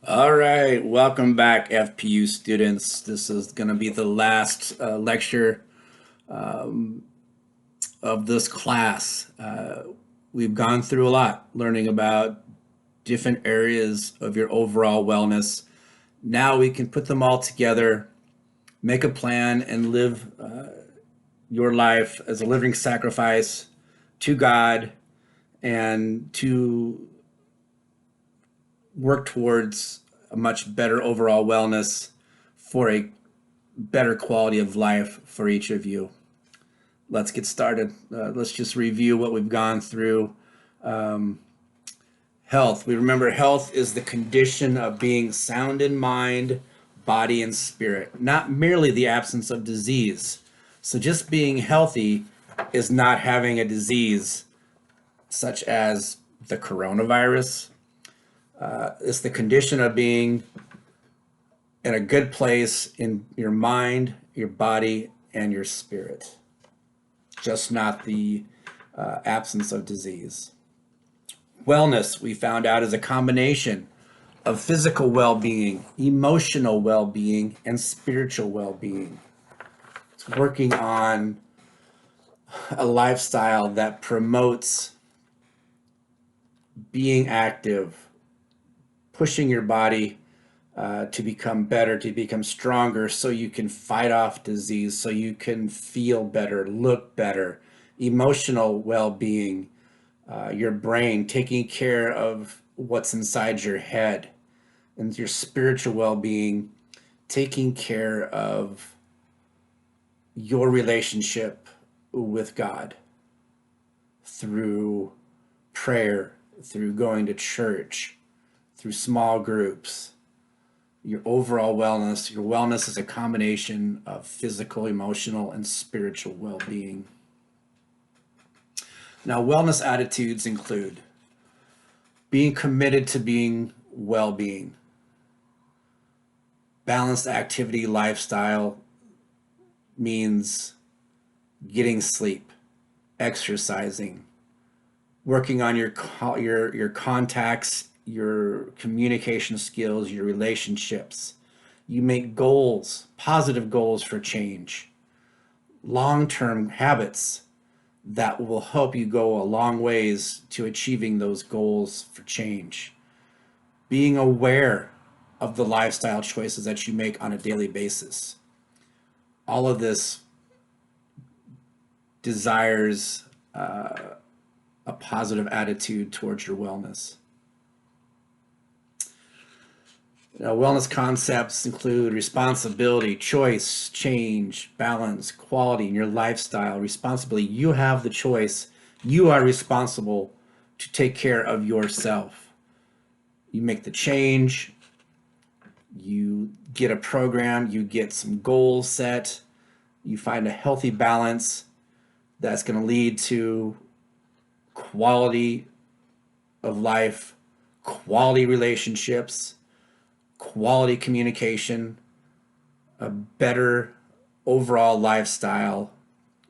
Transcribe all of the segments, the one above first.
All right, welcome back, FPU students. This is going to be the last lecture of this class. We've gone through a lot, learning about different areas of your overall wellness. Now we can put them all together, make a plan, and live your life as a living sacrifice to God and to work towards a much better overall wellness for a better quality of life for each of you. Let's get started. Let's just review what we've gone through. Health. We remember health is the condition of being sound in mind, body, and spirit, not merely the absence of disease. So just being healthy is not having a disease such as the coronavirus. It's the condition of being in a good place in your mind, your body, and your spirit, just not the absence of disease. Wellness, we found out, is a combination of physical well being, emotional well being, and spiritual well being. It's working on a lifestyle that promotes being active, pushing your body to become better, to become stronger, so you can fight off disease, so you can feel better, look better. Emotional well being, your brain, taking care of what's inside your head, and your spiritual well being, taking care of your relationship with God through prayer, through going to church, through small groups. Your overall wellness, your wellness is a combination of physical, emotional, and spiritual well being. Now, wellness attitudes include being committed to being well being, balanced activity lifestyle means getting sleep, exercising, working on your contacts, your communication skills, your relationships. You make goals, positive goals for change, long-term habits that will help you go a long ways to achieving those goals for change. Being aware of the lifestyle choices that you make on a daily basis. All of this desires a positive attitude towards your wellness. Wellness concepts include responsibility, choice, change, balance, quality in your lifestyle, responsibility. You have the choice. You are responsible to take care of yourself. You make the change, you get a program, you get some goals set, you find a healthy balance that's going to lead to quality of life, quality relationships, quality communication, a better overall lifestyle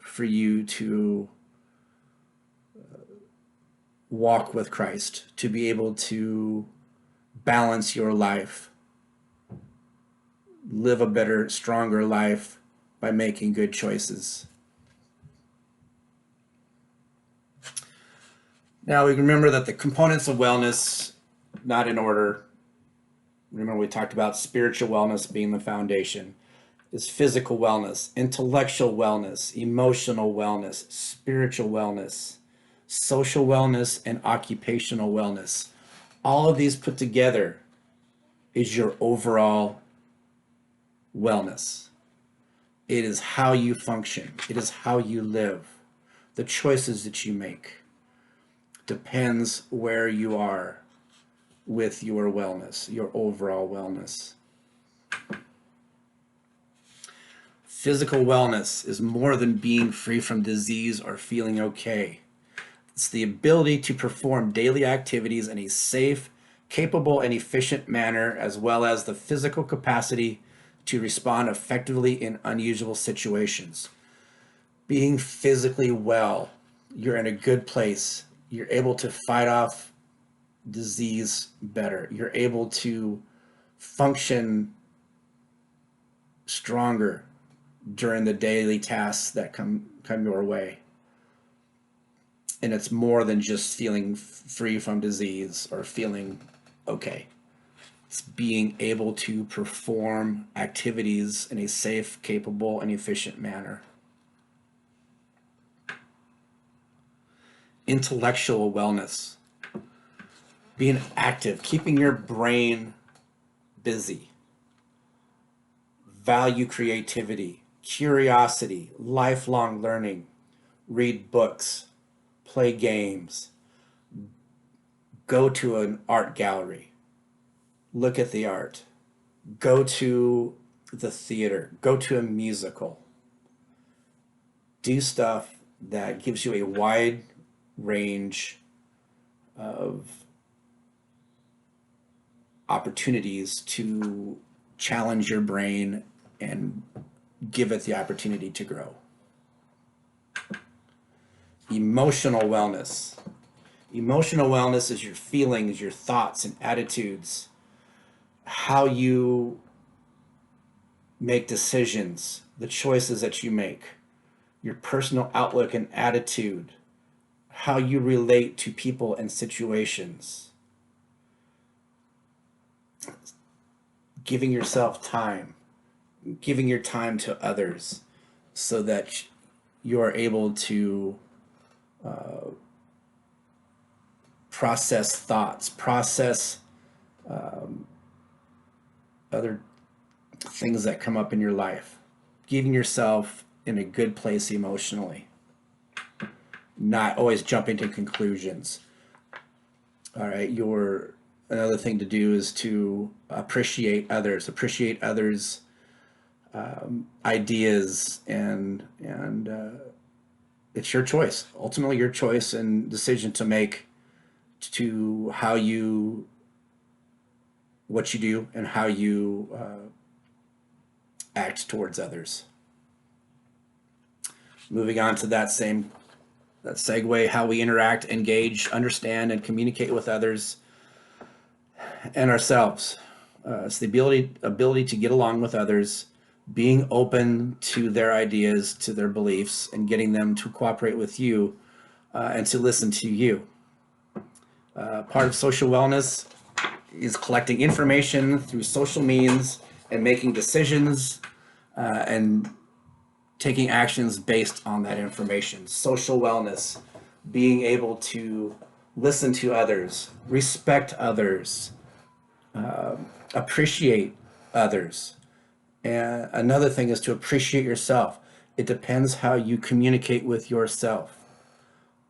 for you to walk with Christ, to be able to balance your life, live a better, stronger life by making good choices. Now we remember that the components of wellness, not in order. Remember we talked about spiritual wellness being the foundation, is physical wellness, intellectual wellness, emotional wellness, spiritual wellness, social wellness, and occupational wellness. All of these put together is your overall wellness. It is how you function. It is how you live. The choices that you make depends where you are with your wellness, your overall wellness. Physical wellness is more than being free from disease or feeling okay. It's the ability to perform daily activities in a safe, capable, and efficient manner, as well as the physical capacity to respond effectively in unusual situations. Being physically well, you're in a good place. You're able to fight off disease better. You're able to function stronger during the daily tasks that come your way. And it's more than just feeling free from disease or feeling okay. It's being able to perform activities in a safe, capable, and efficient manner. Intellectual wellness, being active, keeping your brain busy. Value creativity, curiosity, lifelong learning. Read books, play games, go to an art gallery, look at the art, go to the theater, go to a musical. Do stuff that gives you a wide range of opportunities to challenge your brain and give it the opportunity to grow. Emotional wellness. Emotional wellness is your feelings, your thoughts and attitudes, how you make decisions, the choices that you make, your personal outlook and attitude, how you relate to people and situations. Giving yourself time, giving your time to others so that you are able to process thoughts, process other things that come up in your life, giving yourself in a good place emotionally, not always jumping to conclusions. All right, another thing to do is to appreciate others, ideas, and it's your choice, ultimately your choice and decision to make to what you do and how you act towards others. Moving on to that segue, how we interact, engage, understand, and communicate with others and ourselves. It's the ability to get along with others, being open to their ideas, to their beliefs, and getting them to cooperate with you and to listen to you. Part of social wellness is collecting information through social means and making decisions and taking actions based on that information. Social wellness, being able to listen to others, respect others, appreciate others. And another thing is to appreciate yourself. It depends how you communicate with yourself.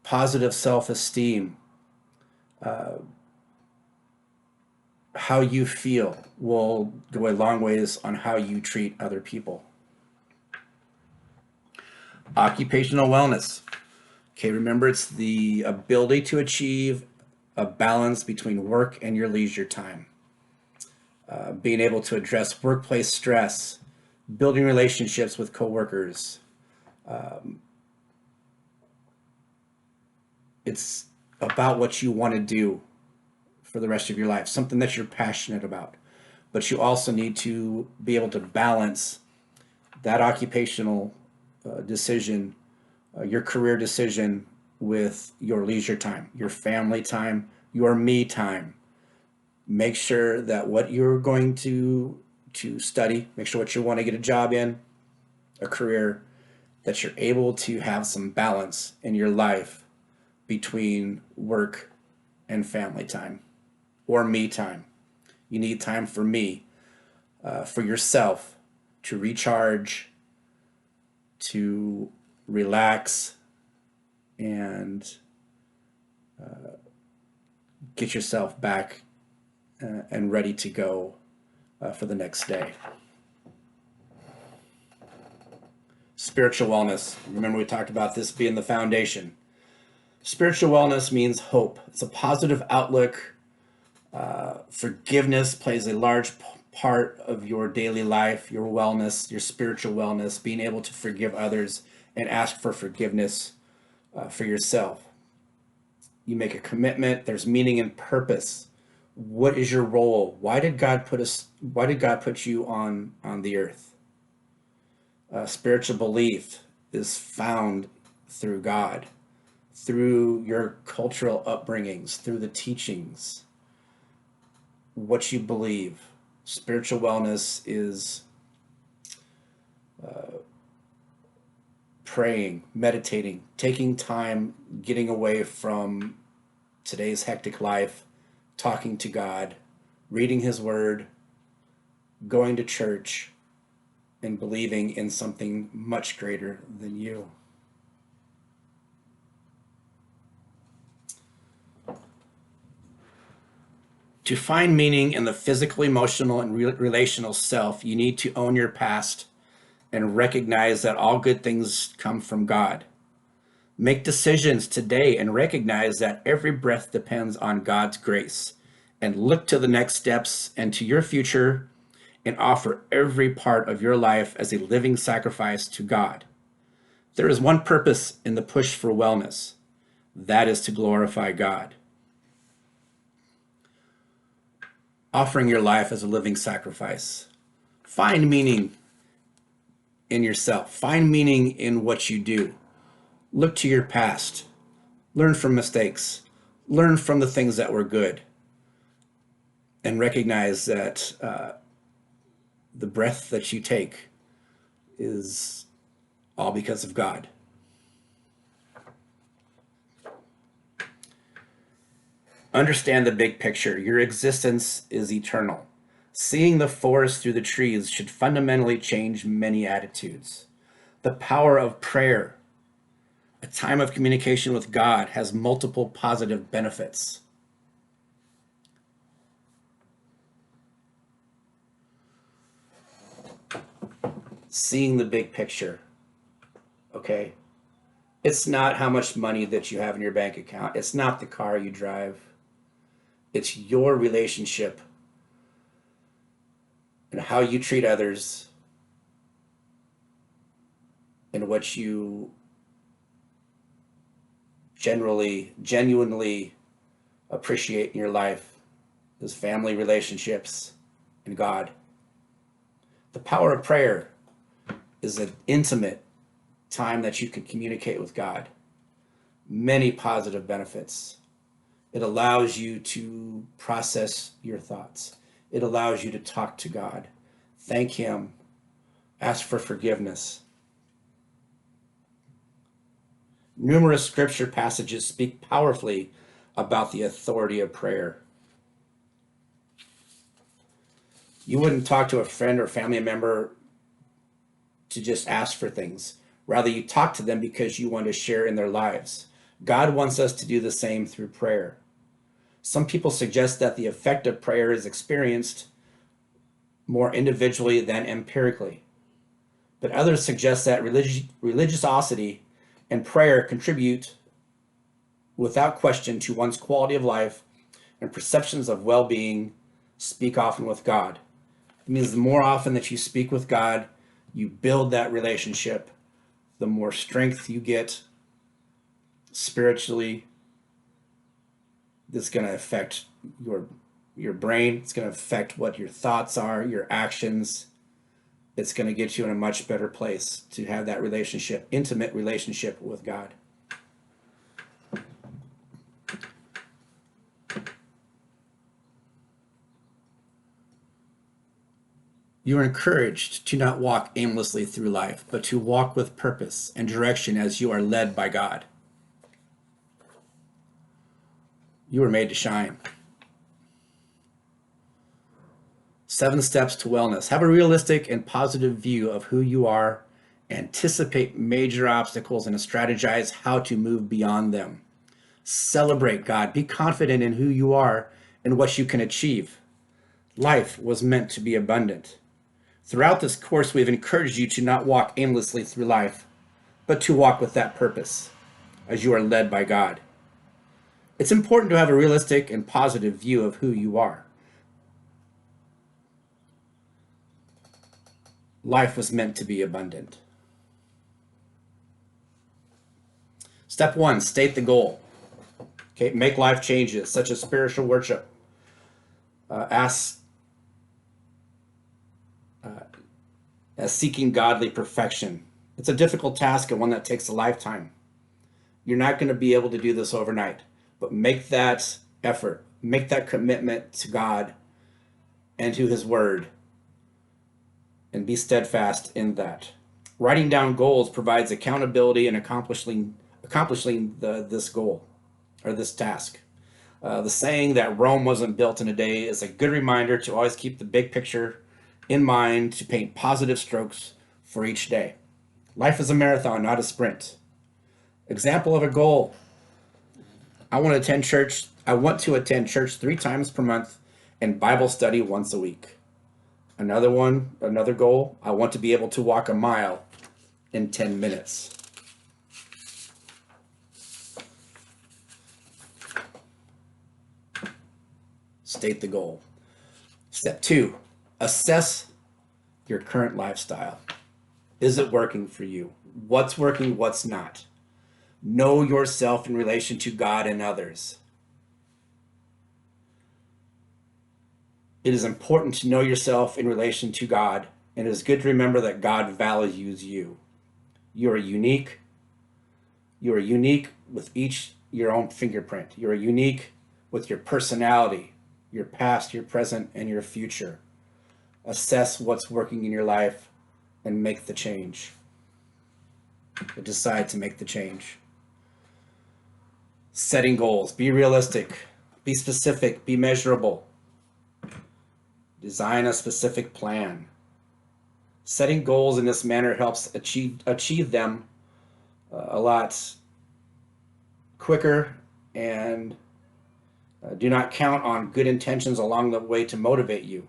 Positive self-esteem, how you feel will go a long ways on how you treat other people. Occupational wellness. Okay, remember, it's the ability to achieve a balance between work and your leisure time. Being able to address workplace stress, building relationships with coworkers. It's about what you want to do for the rest of your life, something that you're passionate about. But you also need to be able to balance that occupational decision, your career decision, with your leisure time, your family time, your me time. Make sure that what you're going to study, make sure what you want to get a job in, a career, that you're able to have some balance in your life between work and family time or me time. You need time for me, for yourself, to recharge, to relax, and get yourself back and ready to go for the next day. Spiritual wellness. Remember, we talked about this being the foundation. Spiritual wellness means hope. It's a positive outlook. Forgiveness plays a large part of your daily life, your wellness, your spiritual wellness, being able to forgive others and ask for forgiveness for yourself. You make a commitment. There's meaning and purpose What is your role? Why did God put you on the earth? Spiritual belief is found through God, through your cultural upbringings, through the teachings, what you believe. Spiritual wellness is praying, meditating, taking time, getting away from today's hectic life, talking to God, reading His Word, going to church, and believing in something much greater than you. To find meaning in the physical, emotional, and relational self, you need to own your past and recognize that all good things come from God. Make decisions today and recognize that every breath depends on God's grace. And look to the next steps and to your future and offer every part of your life as a living sacrifice to God. There is one purpose in the push for wellness. That is to glorify God. Offering your life as a living sacrifice. Find meaning in yourself. Find meaning in what you do. Look to your past. Learn from mistakes. Learn from the things that were good. And recognize that the breath that you take is all because of God. Understand the big picture. Your existence is eternal. Seeing the forest through the trees should fundamentally change many attitudes. The power of prayer, a time of communication with God, has multiple positive benefits. Seeing the big picture, okay? It's not how much money that you have in your bank account. It's not the car you drive. It's your relationship and how you treat others and what you genuinely appreciate in your life is family relationships and God. The power of prayer is an intimate time that you can communicate with God. Many positive benefits. It allows you to process your thoughts. It allows you to talk to God, thank Him, ask for forgiveness. Numerous scripture passages speak powerfully about the authority of prayer. You wouldn't talk to a friend or family member to just ask for things. Rather, you talk to them because you want to share in their lives. God wants us to do the same through prayer. Some people suggest that the effect of prayer is experienced more individually than empirically. But others suggest that religiosity and prayer contribute without question to one's quality of life and perceptions of well-being. Speak often with God. It means the more often that you speak with God, you build that relationship, the more strength you get spiritually. This is going to affect your brain. It's going to affect what your thoughts are, your actions. It's going to get you in a much better place to have that relationship, intimate relationship with God. You are encouraged to not walk aimlessly through life, but to walk with purpose and direction as you are led by God. You were made to shine. 7 steps to wellness. Have a realistic and positive view of who you are. Anticipate major obstacles and strategize how to move beyond them. Celebrate God. Be confident in who you are and what you can achieve. Life was meant to be abundant. Throughout this course, we've encouraged you to not walk aimlessly through life, but to walk with that purpose as you are led by God. It's important to have a realistic and positive view of who you are. Life was meant to be abundant. Step 1, state the goal. Okay, make life changes, such as spiritual worship, as seeking godly perfection. It's a difficult task and one that takes a lifetime. You're not going to be able to do this overnight, but make that effort, make that commitment to God and to His Word, and be steadfast in that. Writing down goals provides accountability in accomplishing this goal or this task. The saying that Rome wasn't built in a day is a good reminder to always keep the big picture in mind, to paint positive strokes for each day. Life is a marathon, not a sprint. Example of a goal. I want to attend church 3 times per month and Bible study once a week. Another goal, I want to be able to walk a mile in 10 minutes. State the goal. Step 2, assess your current lifestyle. Is it working for you? What's working, what's not? Know yourself in relation to God and others. It is important to know yourself in relation to God, and it is good to remember that God values you. You are unique. You are unique with each your own fingerprint. You are unique with your personality, your past, your present, and your future. Assess what's working in your life and make the change. Decide to make the change. Setting goals. Be realistic. Be specific. Be measurable. Design a specific plan. Setting goals in this manner helps achieve them a lot quicker, and do not count on good intentions along the way to motivate you.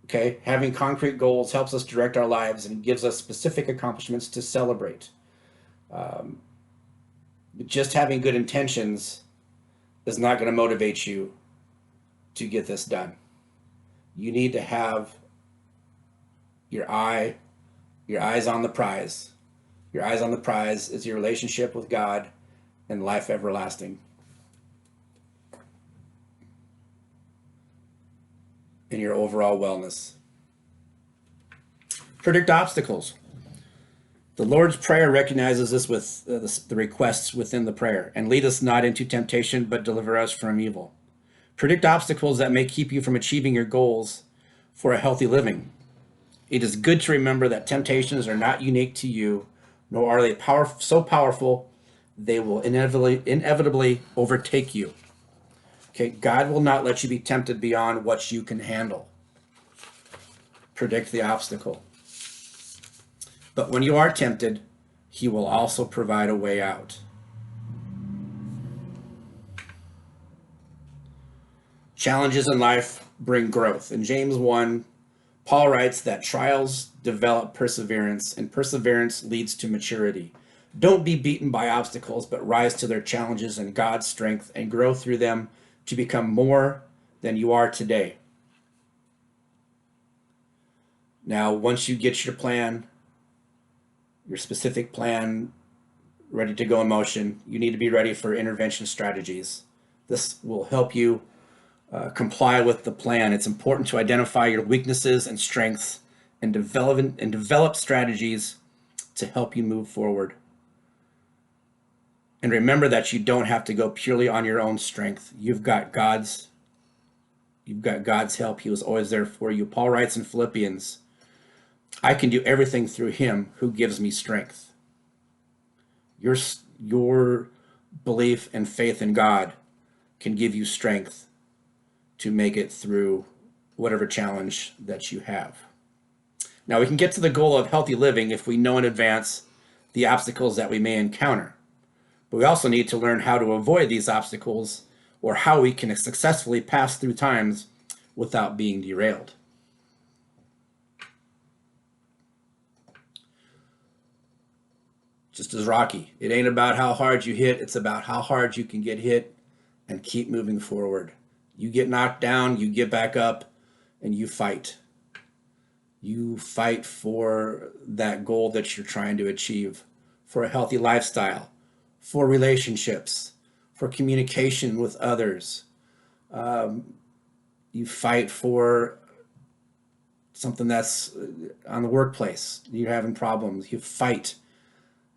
Okay, having concrete goals helps us direct our lives and gives us specific accomplishments to celebrate. Just having good intentions is not going to motivate you to get this done. You need to have your eyes on the prize. Your eyes on the prize is your relationship with God and life everlasting. And your overall wellness. Predict obstacles. The Lord's Prayer recognizes this with the requests within the prayer. And lead us not into temptation, but deliver us from evil. Predict obstacles that may keep you from achieving your goals for a healthy living. It is good to remember that temptations are not unique to you, nor are they so powerful they will inevitably overtake you. Okay, God will not let you be tempted beyond what you can handle. Predict the obstacle. But when you are tempted, He will also provide a way out. Challenges in life bring growth. In James 1, Paul writes that trials develop perseverance, and perseverance leads to maturity. Don't be beaten by obstacles, but rise to their challenges in God's strength and grow through them to become more than you are today. Now, once you get your plan, your specific plan ready to go in motion, you need to be ready for intervention strategies. This will help you comply with the plan. It's important to identify your weaknesses and strengths and develop strategies to help you move forward. And remember that you don't have to go purely on your own strength. You've got God's help. He was always there for you. Paul writes in Philippians, I can do everything through Him who gives me strength. Your belief and faith in God can give you strength to make it through whatever challenge that you have. Now, we can get to the goal of healthy living if we know in advance the obstacles that we may encounter. But we also need to learn how to avoid these obstacles, or how we can successfully pass through times without being derailed. Just as Rocky, it ain't about how hard you hit, it's about how hard you can get hit and keep moving forward. You get knocked down, you get back up, and you fight. You fight for that goal that you're trying to achieve, for a healthy lifestyle, for relationships, for communication with others. You fight for something that's on the workplace. You're having problems. You fight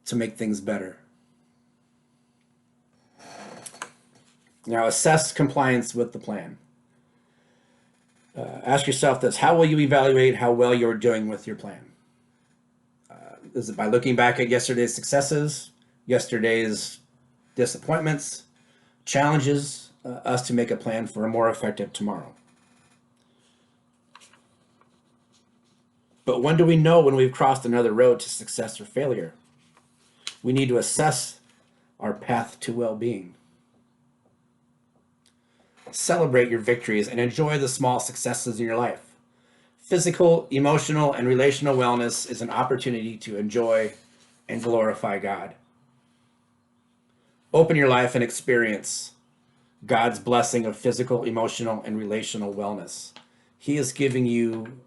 to make things better. Now, assess compliance with the plan. Ask yourself this: how will you evaluate how well you're doing with your plan? Is it by looking back at yesterday's successes, yesterday's disappointments, challenges us to make a plan for a more effective tomorrow? But when do we know when we've crossed another road to success or failure? We need to assess our path to well-being. Celebrate your victories and enjoy the small successes in your life. Physical, emotional, and relational wellness is an opportunity to enjoy and glorify God. Open your life and experience God's blessing of physical, emotional, and relational wellness. He is giving you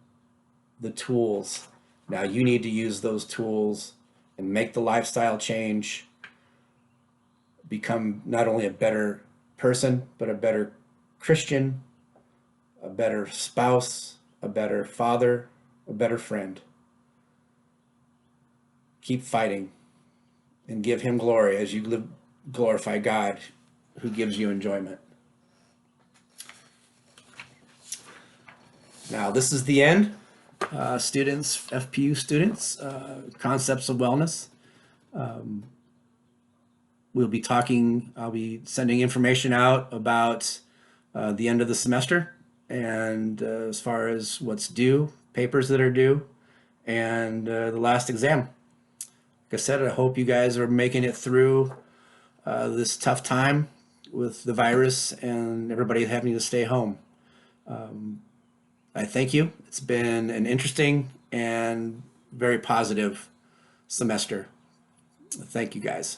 the tools. Now you need to use those tools and make the lifestyle change. Become not only a better person, but a better Christian, a better spouse, a better father, a better friend. Keep fighting and give him glory as you glorify God who gives you enjoyment. Now, this is the end. Students, FPU students, concepts of wellness. We'll be talking, I'll be sending information out about the end of the semester and as far as what's due, papers that are due, and the last exam. Like I said, I hope you guys are making it through this tough time with the virus and everybody having to stay home. I thank you. It's been an interesting and very positive semester. Thank you guys.